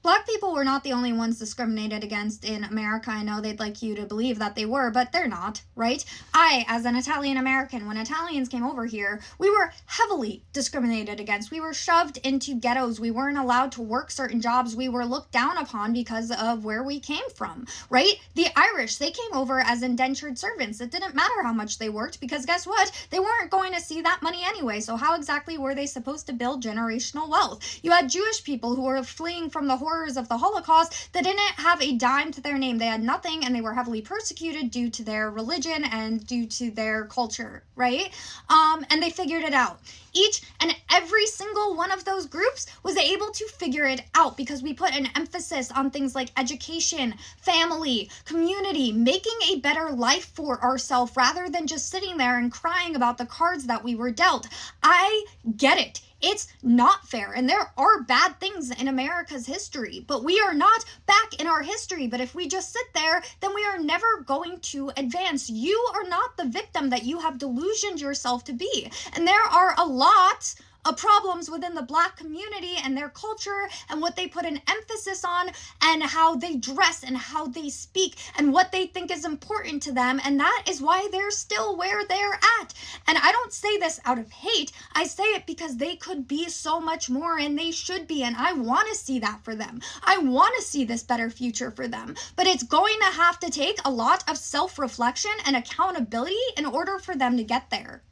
Black people were not the only ones discriminated against in America. I know they'd like you to believe that they were, but they're not, right? I, as an Italian American, when Italians came over here, we were heavily discriminated against. We were shoved into ghettos. We weren't allowed to work certain jobs. We were looked down upon because of where we came from, right? The Irish, they came over as indentured servants. It didn't matter how much they worked because guess what? They weren't going to see that money anyway. So how exactly were they supposed to build generational wealth? You had Jewish people who were fleeing from the horrors of the Holocaust that didn't have a dime to their name. They had nothing and they were heavily persecuted due to their religion and due to their culture, right? And they figured it out. Each and every single one of those groups was able to figure it out because we put an emphasis on things like education, family, community, making a better life for ourselves rather than just sitting there and crying about the cards that we were dealt. I get it. It's not fair, and there are bad things in America's history, but we are not back in our history. But if we just sit there, then we are never going to advance. You are not the victim that you have delusioned yourself to be. And there are a lot of problems within the Black community and their culture and what they put an emphasis on and how they dress and how they speak and what they think is important to them. And that is why they're still where they're at. And I don't say this out of hate. I say it because they could be so much more and they should be. And I want to see that for them. I want to see this better future for them. But it's going to have to take a lot of self-reflection and accountability in order for them to get there.